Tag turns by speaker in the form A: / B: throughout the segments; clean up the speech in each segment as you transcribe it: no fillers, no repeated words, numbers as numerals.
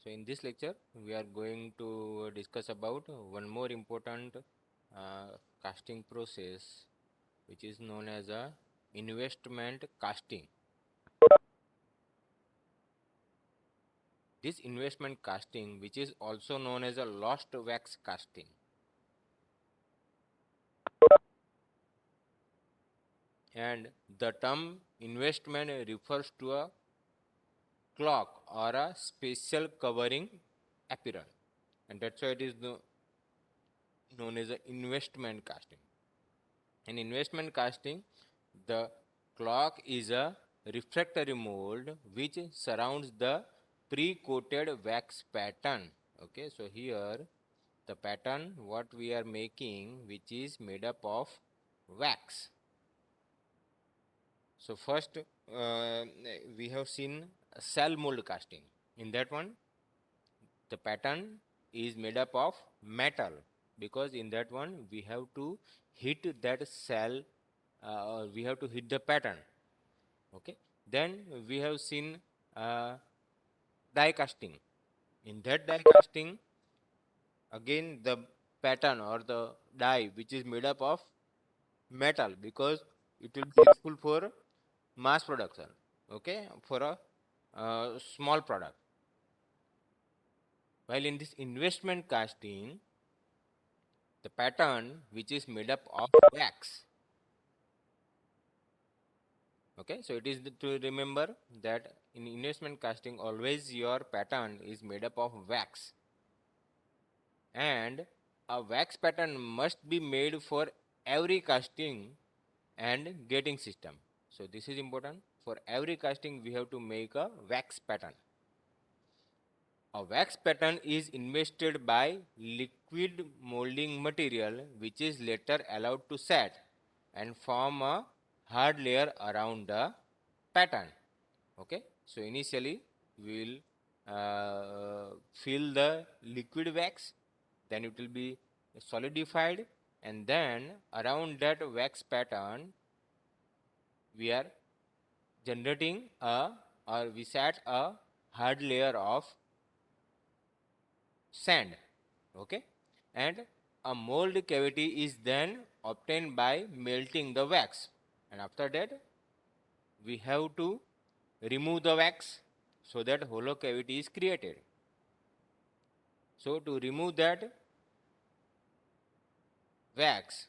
A: So in this lecture we are going to discuss about one more important casting process, which is known as a investment casting. This investment casting, which is also known as a lost wax casting, and the term investment refers to a clock or a special covering apparel, and that's why it is known as a investment casting. In investment casting, the clock is a refractory mold which surrounds the pre-coated wax pattern. Okay, so here the pattern what we are making, which is made up of wax. So first we have seen cell mold casting. In that one, the pattern is made up of metal, because in that one we have to hit that cell, we have to hit the pattern. Okay, then we have seen die casting. In that die casting, again the pattern or the die which is made up of metal, because it will be useful for mass production, okay, for a small product. While in this investment casting, the pattern which is made up of wax. Okay, so it is to remember that in investment casting always your pattern is made up of wax, and a wax pattern must be made for every casting and gating system. So this is important. For every casting we have to make a wax pattern. A wax pattern is invested by liquid molding material which is later allowed to set and form a hard layer around the pattern. Okay, so initially we will fill the liquid wax, then it will be solidified, and then around that wax pattern we are generating a, or we set a hard layer of sand. Okay, and a mold cavity is then obtained by melting the wax, and after that we have to remove the wax so that hollow cavity is created. So to remove that wax,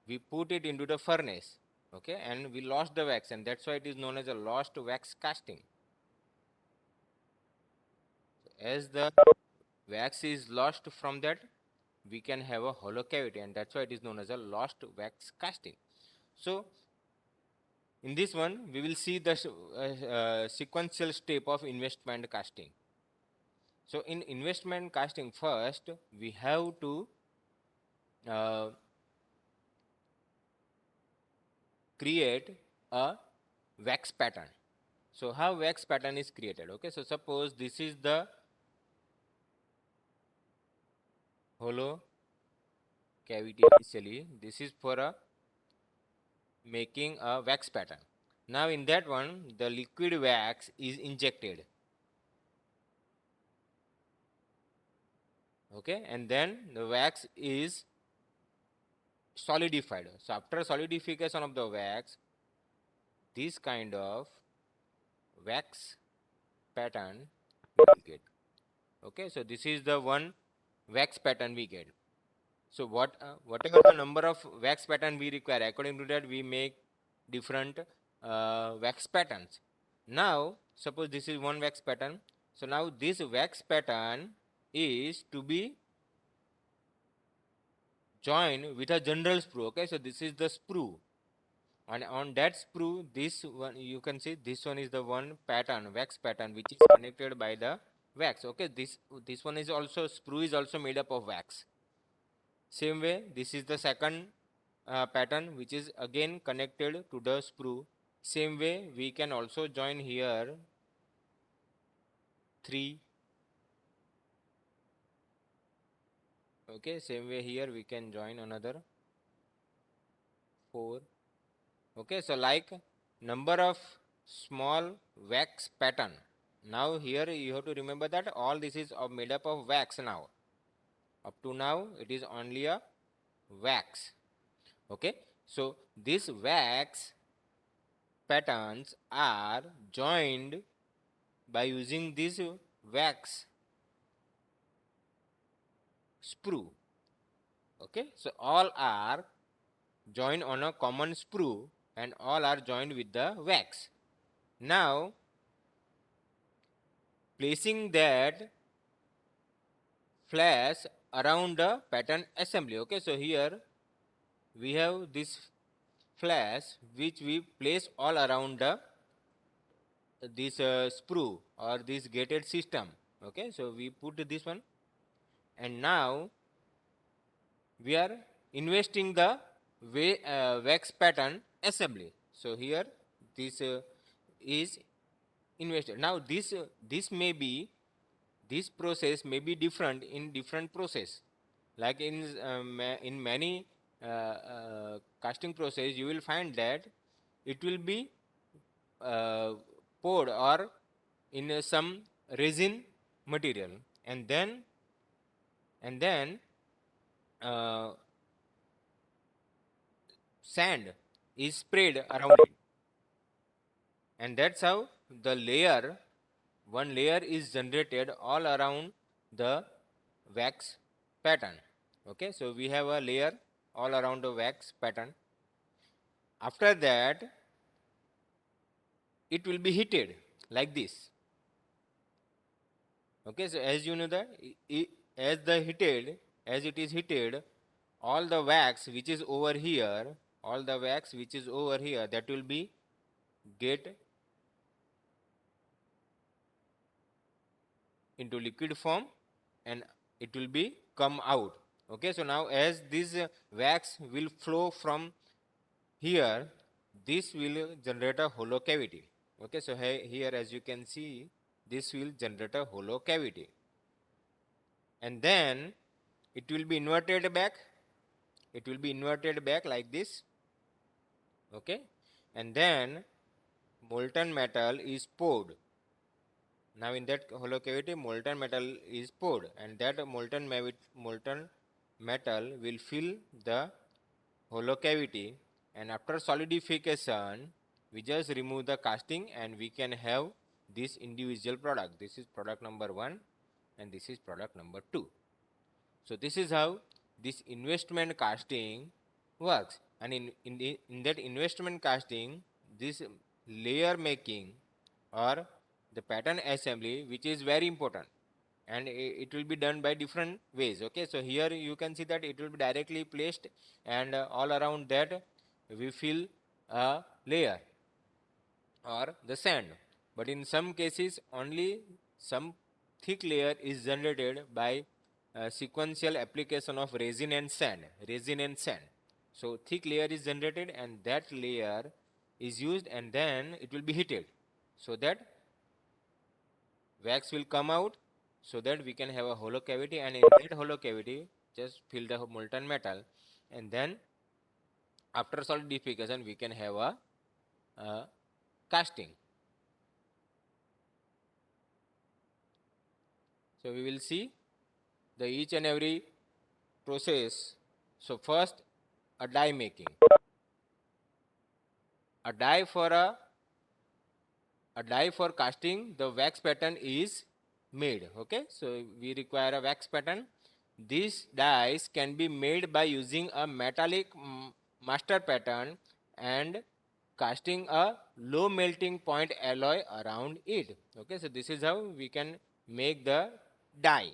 A: we put it into the furnace, okay, and we lost the wax, and that's why it is known as a lost wax casting. As the wax is lost from that, we can have a hollow cavity, and that's why it is known as a lost wax casting. So in this one we will see the sequential step of investment casting. So in investment casting, first we have to uh, create a wax pattern. So how wax pattern is created? Okay, so suppose this is the hollow cavity initially. This is for a making a wax pattern. Now in that one the liquid wax is injected. Okay, and then the wax is solidified. So after solidification of the wax, this kind of wax pattern we will get. Okay, so this is the one wax pattern we get. So whatever the number of wax pattern we require, according to that we make different wax patterns. Now suppose this is one wax pattern. So now this wax pattern is to be joined with a general sprue. Okay, so this is the sprue, and on that sprue, this one you can see, this one is the one pattern, wax pattern, which is connected by the wax. Okay, this one is also, sprue is also made up of wax. Same way, this is the second pattern which is again connected to the sprue. Same way we can also join here 3. Okay, same way here we can join another 4. Okay, so like number of small wax pattern, now here you have to remember that all this is made up of wax now. Up to now it is only a wax. Okay, so this wax patterns are joined by using this wax sprue. Okay, so all are joined on a common sprue and all are joined with the wax. Now placing that flash around the pattern assembly. Okay, so here we have this flash which we place all around the this sprue or this gated system. Okay, so we put this one, and now we are investing the wax pattern assembly. So here this is invested. Now this may be, this process may be different in different process. Like in many casting process, you will find that it will be poured or in some resin material, and then uh, sand is sprayed around it, and that's how the layer, one layer is generated all around the wax pattern. Okay, so we have a layer all around the wax pattern. After that it will be heated like this. Okay, so as you know that as the heated, as it is heated, all the wax which is over here, all the wax which is over here, that will be get into liquid form and it will be come out. Okay, so now as this wax will flow from here, this will generate a hollow cavity. Okay, so here as you can see, this will generate a hollow cavity, and then it will be inverted back. It will be inverted back like this. Okay, and then molten metal is poured. Now in that hollow cavity, molten metal is poured, and that molten metal will fill the hollow cavity, and after solidification we just remove the casting and we can have this individual product. This is product number 1 and this is product number 2. So this is how this investment casting works, and in that investment casting, this layer making or the pattern assembly, which is very important, and it will be done by different ways. Okay, so here you can see that it will be directly placed, and all around that we fill a layer or the sand, but in some cases only some thick layer is generated by sequential application of resin and sand. So thick layer is generated and that layer is used, and then it will be heated so that wax will come out, so that we can have a hollow cavity, and in that hollow cavity just fill the molten metal, and then after solidification we can have a casting. So we will see the each and every process. So first, a die making. A die for casting the wax pattern is made. Okay, so we require a wax pattern. These dies can be made by using a metallic master pattern and casting a low melting point alloy around it. Okay, so this is how we can make the die,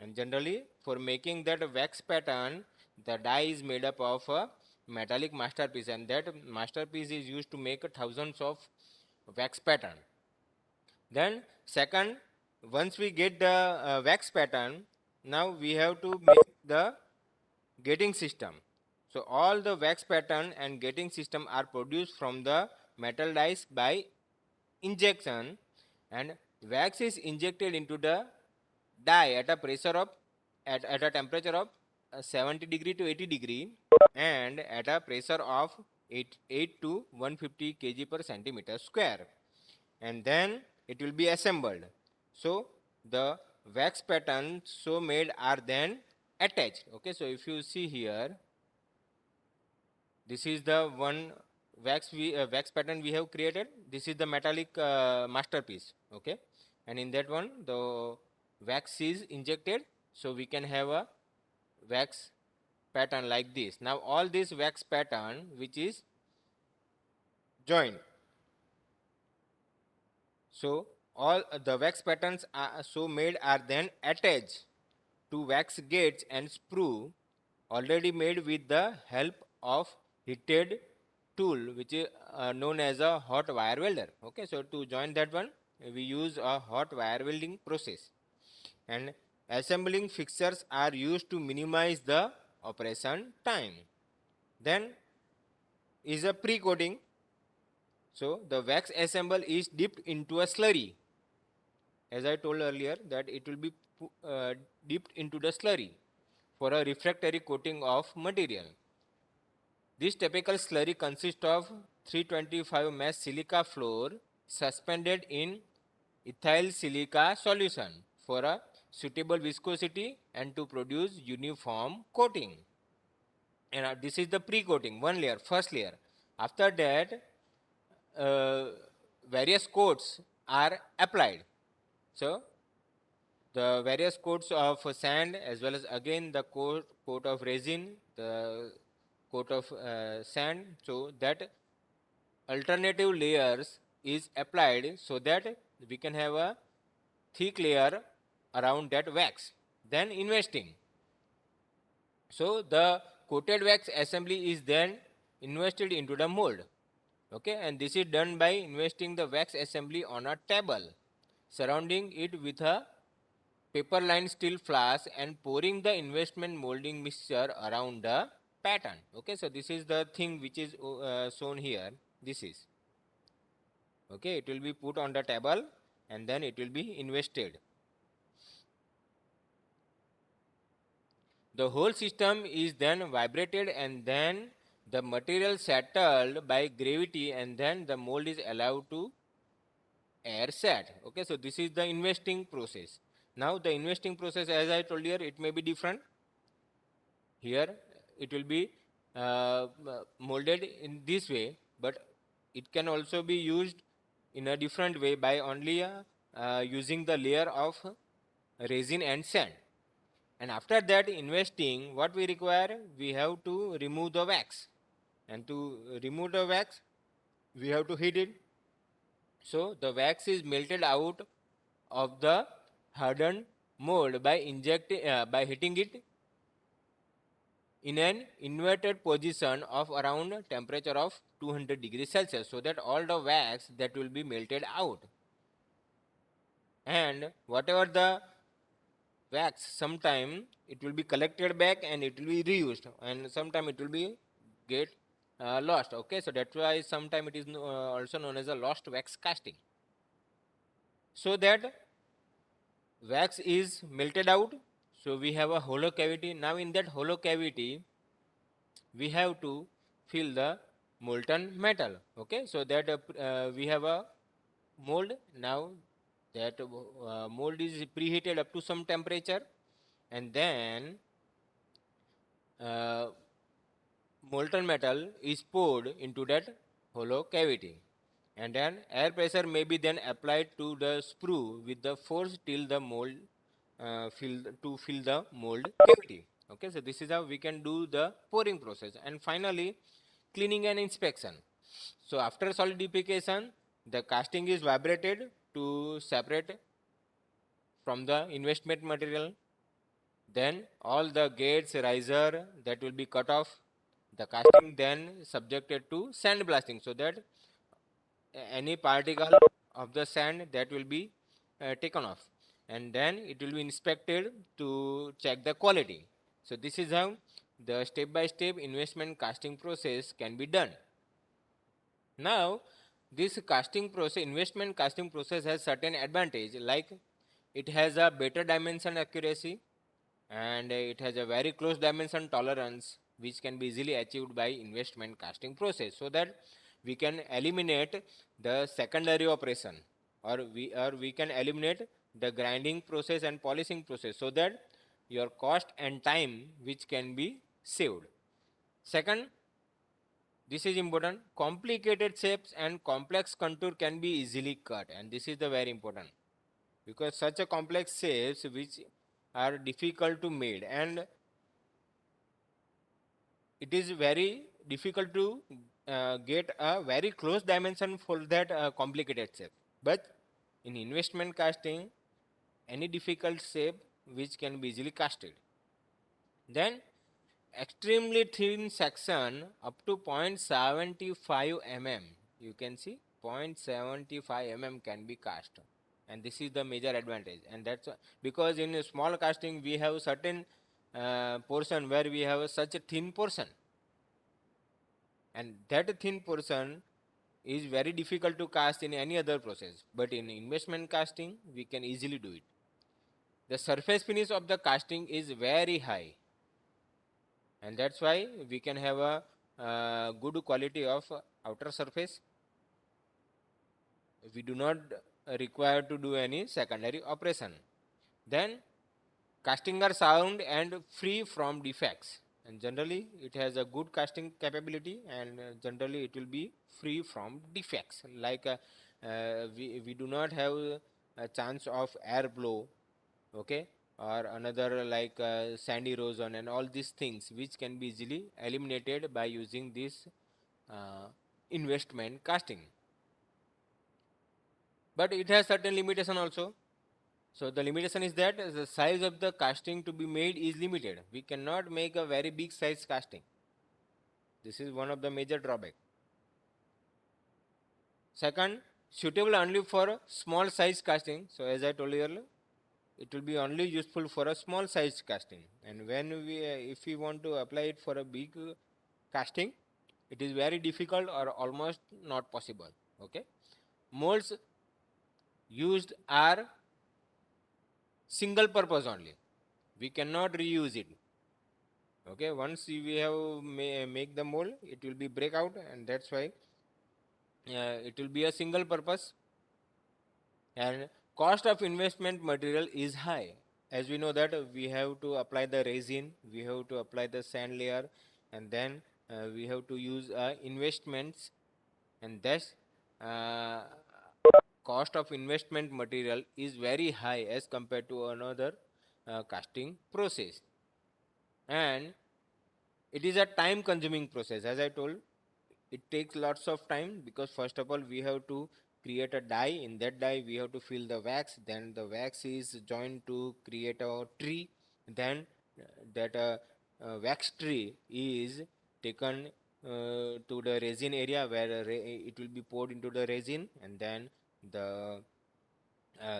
A: and generally for making that wax pattern, the die is made up of a metallic masterpiece, and that masterpiece is used to make thousands of wax pattern. Then second, once we get the wax pattern, now we have to make the gating system. So all the wax pattern and gating system are produced from the metal dies by injection, and wax is injected into the die at a pressure of at a temperature of 70 degree to 80 degree and at a pressure of 8 to 150 kg per centimeter square, and then it will be assembled. So the wax patterns so made are then attached. Okay, so if you see here, this is the one wax pattern we have created. This is the metallic masterpiece. Okay, and in that one the wax is injected, so we can have a wax pattern like this. Now all this wax pattern which is joined. So all the wax patterns are so made are then attached to wax gates and sprue already made with the help of heated tool which is known as a hot wire welder. Okay, so to join that one we use a hot wire welding process, and assembling fixtures are used to minimize the operation time. Then is a pre-coating. So the wax assemble is dipped into a slurry. As I told earlier that it will be dipped into the slurry for a refractory coating of material. This typical slurry consists of 325 mesh silica floor suspended in ethyl silica solution for a suitable viscosity and to produce uniform coating. And this is the pre-coating, one layer, first layer. After that, various coats are applied. So the various coats of sand as well as again the coat of resin, the coat of sand, so that alternative layers is applied so that we can have a thick layer around that wax. Then investing. So the coated wax assembly is then invested into the mold. Okay, and this is done by investing the wax assembly on a table, surrounding it with a paper lined steel flask and pouring the investment molding mixture around the pattern. Okay, so this is the thing which is shown here. This is okay, it will be put on the table and then it will be invested. The whole system is then vibrated and then the material settled by gravity and then the mold is allowed to air set. Okay, so this is the investing process. Now the investing process, as I told you, it may be different. Here it will be molded in this way, but it can also be used in a different way by only using the layer of resin and sand. And after that investing, what we require, we have to remove the wax, and to remove the wax we have to heat it. So the wax is melted out of the hardened mold by injecting by heating it in an inverted position of around temperature of 200 degrees Celsius, so that all the wax that will be melted out, and whatever the wax, sometime it will be collected back and it will be reused, and sometime it will be get lost. Okay, so that's why sometime it is also known as a lost wax casting. So that wax is melted out, so we have a hollow cavity. Now in that hollow cavity we have to fill the molten metal. Okay, so that we have a mold. Now that mold is preheated up to some temperature, and then uh, molten metal is poured into that hollow cavity, and then air pressure may be then applied to the sprue with the force till the mold fill the mold cavity. Okay, so this is how we can do the pouring process. And finally cleaning and inspection. So after solidification the casting is vibrated to separate from the investment material. Then all the gates, riser that will be cut off. The casting then subjected to sandblasting, so that any particle of the sand that will be taken off, and then it will be inspected to check the quality. So this is how the step by step investment casting process can be done. Now this casting process, investment casting process, has certain advantage, like it has a better dimension accuracy, and it has a very close dimension tolerance which can be easily achieved by investment casting process, so that we can eliminate the secondary operation or we can eliminate the grinding process and polishing process, so that your cost and time which can be saved. Second, this is important, complicated shapes and complex contour can be easily cut, and this is the very important, because such a complex shapes which are difficult to made, and it is very difficult to get a very close dimension for that complicated shape. But in investment casting, any difficult shape which can be easily casted. Then extremely thin section up to 0.75 mm, you can see 0.75 mm can be cast, and this is the major advantage. And that's because in a small casting we have certain portion where we have such a thin portion, and that thin portion is very difficult to cast in any other process, but in investment casting we can easily do it. The surface finish of the casting is very high, and that's why we can have a good quality of outer surface. We do not require to do any secondary operation. Then casting are sound and free from defects, and generally it has a good casting capability, and generally it will be free from defects, like we do not have a chance of air blow, okay, or another like sandy erosion and all these things which can be easily eliminated by using this uh, investment casting. But it has certain limitation also. So the limitation is that the size of the casting to be made is limited. We cannot make a very big size casting. This is one of the major drawback. Second, suitable only for small size casting. So as I told you earlier, it will be only useful for a small size casting. And when we, if we want to apply it for a big casting, it is very difficult or almost not possible. Okay, molds used are single purpose only. We cannot reuse it. Okay, once we have make the mold, it will be break out, and that's why it will be a single purpose. And cost of investment material is high, as we know that we have to apply the resin, we have to apply the sand layer, and then we have to use investments, and thus uh, cost of investment material is very high as compared to another casting process. And it is a time consuming process, as I told. It takes lots of time, because first of all we have to create a die. In that die we have to fill the wax, then the wax is joined to create a tree. Then that wax tree is taken to the resin area, where it will be poured into the resin, and then the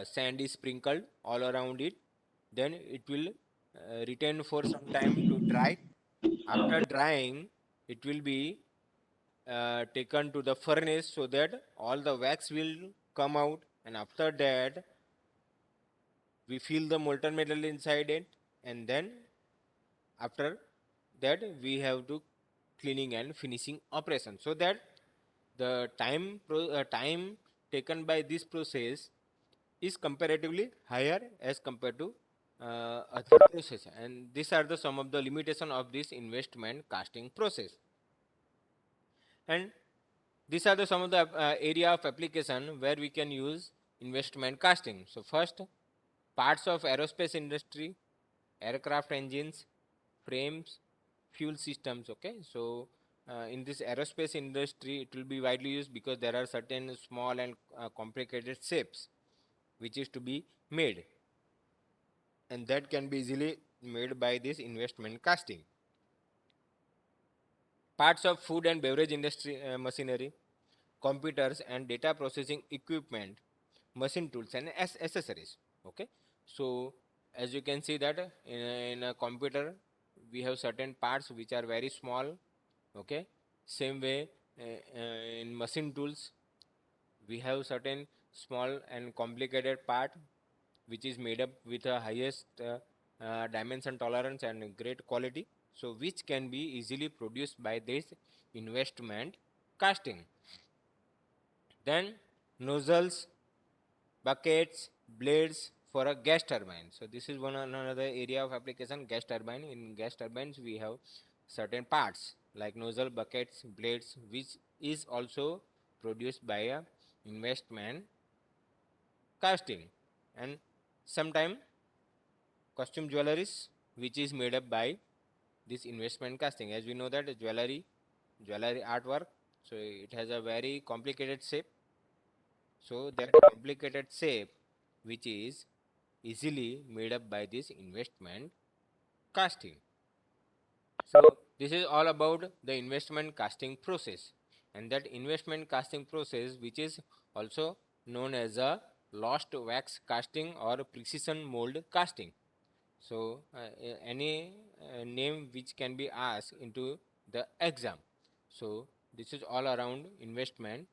A: sand is sprinkled all around it. Then it will retain for some time to dry. After drying, it will be taken to the furnace, so that all the wax will come out, and after that we fill the molten metal inside it, and then after that we have to cleaning and finishing operation, so that the time taken by this process is comparatively higher as compared to other process. And these are the some of the limitation of this investment casting process. And these are the some of the area of application where we can use investment casting. So first, parts of aerospace industry, aircraft engines, frames, fuel systems. Okay, so in this aerospace industry it will be widely used, because there are certain small and complicated shapes which is to be made, and that can be easily made by this investment casting. Parts of food and beverage industry machinery, computers and data processing equipment, machine tools and accessories. Okay, so as you can see that in a computer we have certain parts which are very small. Okay, same way in machine tools we have certain small and complicated part which is made up with a highest dimension tolerance and great quality, so which can be easily produced by this investment casting. Then nozzles, buckets, blades for a gas turbine. So this is one another area of application, gas turbine. In gas turbines we have certain parts like nozzle, buckets, blades, which is also produced by a investment casting, and sometime costume jewelries which is made up by this investment casting. As we know that jewelry artwork, so it has a very complicated shape. So that complicated shape which is easily made up by this investment casting. So this is all about the investment casting process, and that investment casting process which is also known as a lost wax casting or precision mold casting. So any name which can be asked into the exam. So this is all around investment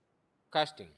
A: casting.